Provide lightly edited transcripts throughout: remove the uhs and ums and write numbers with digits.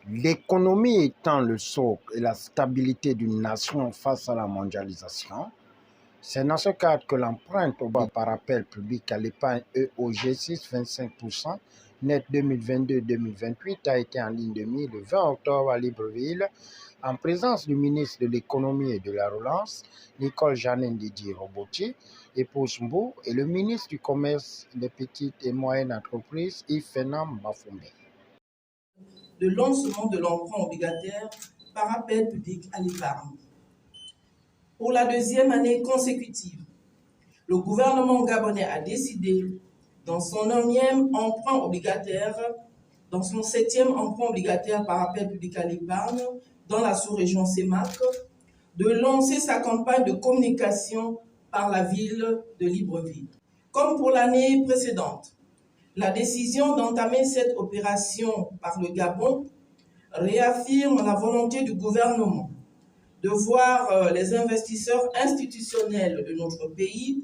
L'économie étant le socle et la stabilité d'une nation face à la mondialisation, c'est dans ce cadre que l'empreinte par appel public à l'épargne EOG6 25% net 2022-2028 a été en ligne de mire le 20 octobre à Libreville en présence du ministre de l'économie et de la relance, Nicole Janine Didier Roboti, épouse Mbou, et le ministre du commerce des petites et moyennes entreprises, Yves Fenam Bafoumbé. De lancement de l'emprunt obligataire par appel public à l'épargne. Pour la deuxième année consécutive, le gouvernement gabonais a décidé, dans son septième emprunt obligataire par appel public à l'épargne dans la sous-région CEMAC, de lancer sa campagne de communication par la ville de Libreville. Comme pour l'année précédente, la décision d'entamer cette opération par le Gabon réaffirme la volonté du gouvernement de voir les investisseurs institutionnels de notre pays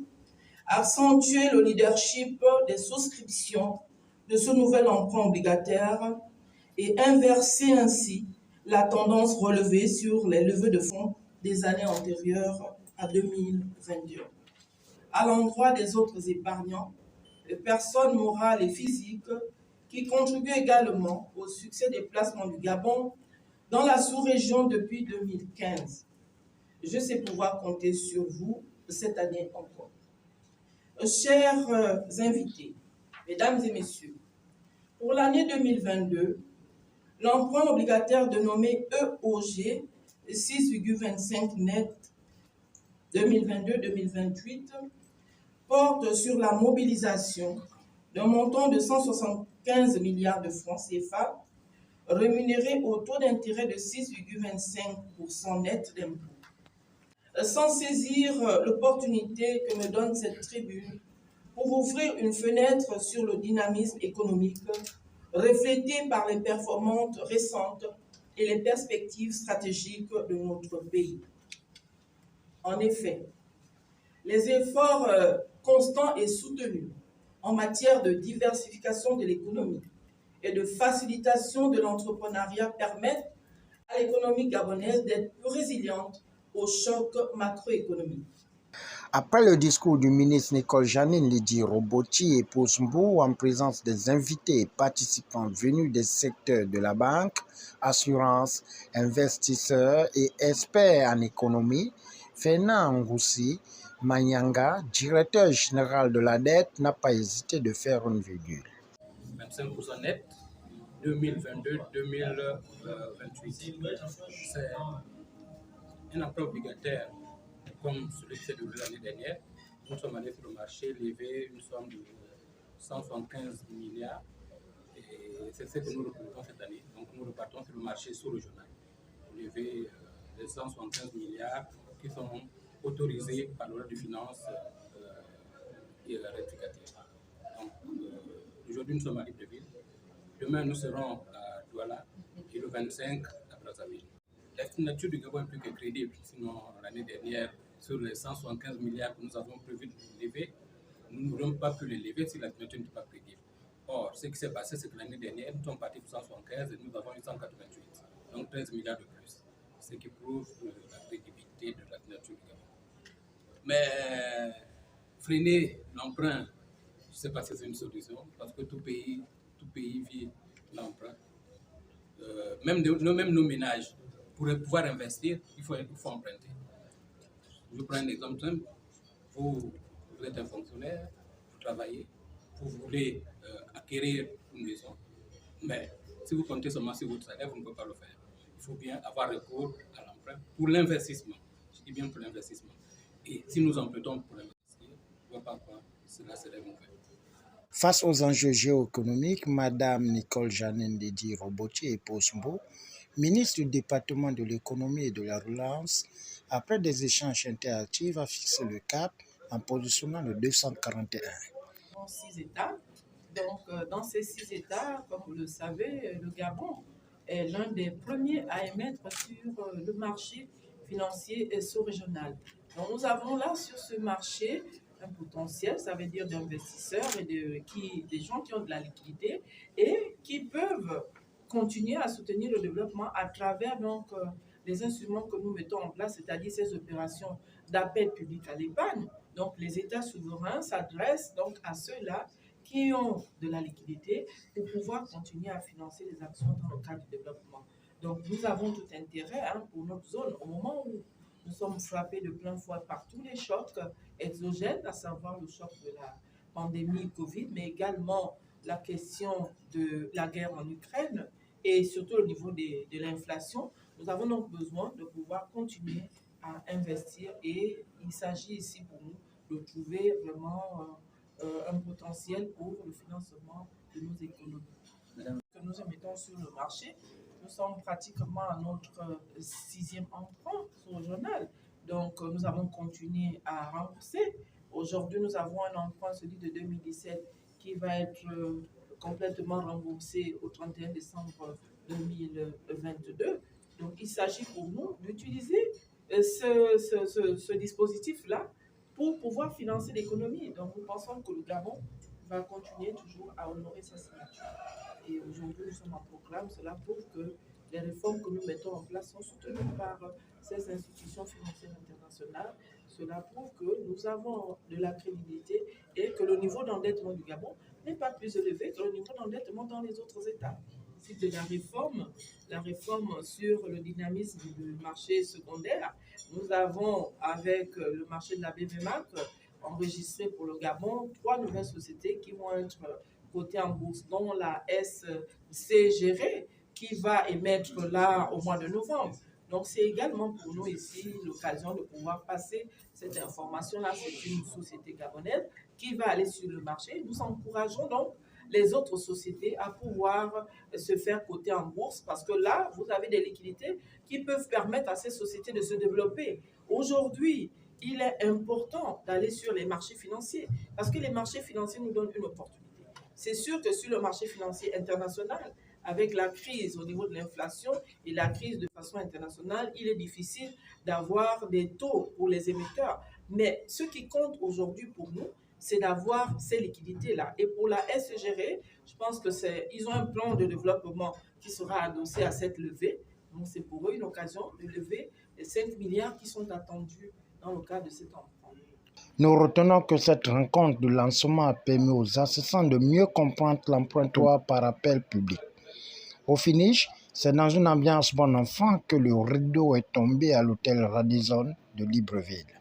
accentuer le leadership des souscriptions de ce nouvel emprunt obligataire et inverser ainsi la tendance relevée sur les levées de fonds des années antérieures à 2022. À l'endroit des autres épargnants, les personnes morales et physiques qui contribuent également au succès des placements du Gabon dans la sous-région depuis 2015. Je sais pouvoir compter sur vous cette année encore. Chers invités, mesdames et messieurs, pour l'année 2022, l'emprunt obligataire dénommé EOG 6,25 net 2022-2028 porte sur la mobilisation d'un montant de 175 milliards de francs CFA rémunérés au taux d'intérêt de 6,25% net d'impôt. Sans saisir l'opportunité que me donne cette tribune pour ouvrir une fenêtre sur le dynamisme économique reflété par les performances récentes et les perspectives stratégiques de notre pays. En effet, les efforts constants et soutenus en matière de diversification de l'économie et de facilitation de l'entrepreneuriat permettent à l'économie gabonaise d'être plus résiliente aux chocs macroéconomiques. Après le discours du ministre Nicole Janine Didier Roboti et Mbou en présence des invités et participants venus des secteurs de la banque, assurance, investisseurs et experts en économie, Fernand Ngoussi Manyanga, directeur général de la dette, n'a pas hésité de faire une virgule. 25% net, 2022-2028. C'est un emprunt obligataire comme celui qui s'est déroulé l'année dernière. Nous sommes allés sur le marché lever une somme de 175 milliards et c'est ce que nous représentons cette année. Donc nous repartons sur le marché sous-régional pour lever les 175 milliards qui sont autorisés par l'ordre de finances rectificative. Donc aujourd'hui nous sommes à Libreville, demain nous serons à Douala et le 25 à Brazzaville. La signature du Gabon est plus que crédible, sinon l'année dernière, sur les 175 milliards que nous avons prévu de lever, nous n'aurions pas pu les lever si la signature n'était pas crédible. Or, ce qui s'est passé, c'est que l'année dernière, nous sommes partis pour 175 et nous avons eu 188, donc 13 milliards de plus, ce qui prouve la crédibilité de la signature du Gabon. Mais freiner l'emprunt, je ne sais pas si c'est une solution, parce que tout pays vit l'emprunt. Même nos ménages, pour pouvoir investir, il faut emprunter. Je prends un exemple simple. Vous êtes un fonctionnaire, vous travaillez, vous voulez acquérir une maison, mais si vous comptez seulement sur votre salaire, vous ne pouvez pas le faire. Il faut bien avoir recours à l'emprunt pour l'investissement. Je dis bien pour l'investissement. Et si nous empruntons pour investir, je ne vois pas quoi cela serait mauvais. Face aux enjeux géoéconomiques, Madame Nicole Janine Didier Roboti et Mbou, ministre du département de l'économie et de la relance, après des échanges interactifs, a fixé le cap en positionnant le 241. 6 États. Donc, dans ces 6 États, comme vous le savez, le Gabon est l'un des premiers à émettre sur le marché financier sous-régional. Donc, nous avons là sur ce marché un potentiel, ça veut dire d'investisseurs et des gens qui ont de la liquidité et qui peuvent continuer à soutenir le développement à travers donc les instruments que nous mettons en place, c'est-à-dire ces opérations d'appel public à l'épargne. Donc les États souverains s'adressent donc à ceux-là qui ont de la liquidité pour pouvoir continuer à financer les actions dans le cadre du développement. Donc nous avons tout intérêt pour notre zone, au moment où nous sommes frappés de plein fouet par tous les chocs exogènes, à savoir le choc de la pandémie Covid, mais également la question de la guerre en Ukraine et surtout au niveau de l'inflation. Nous avons donc besoin de pouvoir continuer à investir et il s'agit ici pour nous de trouver vraiment un potentiel pour le financement de nos économies. Que nous mettons sur le marché, nous sommes pratiquement à notre 6e emprunt sur le journal. Donc, nous avons continué à rembourser. Aujourd'hui, nous avons un emprunt, celui de 2017, qui va être complètement remboursé au 31 décembre 2022. Donc, il s'agit pour nous d'utiliser ce dispositif-là pour pouvoir financer l'économie. Donc, nous pensons que le Gabon va continuer toujours à honorer sa signature. Et aujourd'hui, nous sommes en proclame. Cela prouve que les réformes que nous mettons en place sont soutenues par ces institutions financières internationales. Cela prouve que nous avons de la crédibilité et que le niveau d'endettement du Gabon n'est pas plus élevé que le niveau d'endettement dans les autres États. C'est de la réforme sur le dynamisme du marché secondaire. Nous avons, avec le marché de la BVMAC, enregistré pour le Gabon 3 nouvelles sociétés qui vont être cotées en bourse, dont la SCGR, qui va émettre là au mois de novembre. Donc, c'est également pour nous ici l'occasion de pouvoir passer cette information-là. C'est une société gabonaise qui va aller sur le marché. Nous encourageons donc les autres sociétés à pouvoir se faire coter en bourse parce que là, vous avez des liquidités qui peuvent permettre à ces sociétés de se développer. Aujourd'hui, il est important d'aller sur les marchés financiers parce que les marchés financiers nous donnent une opportunité. C'est sûr que sur le marché financier international, avec la crise au niveau de l'inflation et la crise de façon internationale, il est difficile d'avoir des taux pour les émetteurs. Mais ce qui compte aujourd'hui pour nous, c'est d'avoir ces liquidités-là. Et pour la SGR, je pense qu'ils ont un plan de développement qui sera adossé à cette levée. Donc, c'est pour eux une occasion de lever les 5 milliards qui sont attendus dans le cadre de cet emprunt. Nous retenons que cette rencontre de lancement a permis aux assistants de mieux comprendre l'empruntoire par appel public. Au finish, c'est dans une ambiance bon enfant que le rideau est tombé à l'hôtel Radisson de Libreville.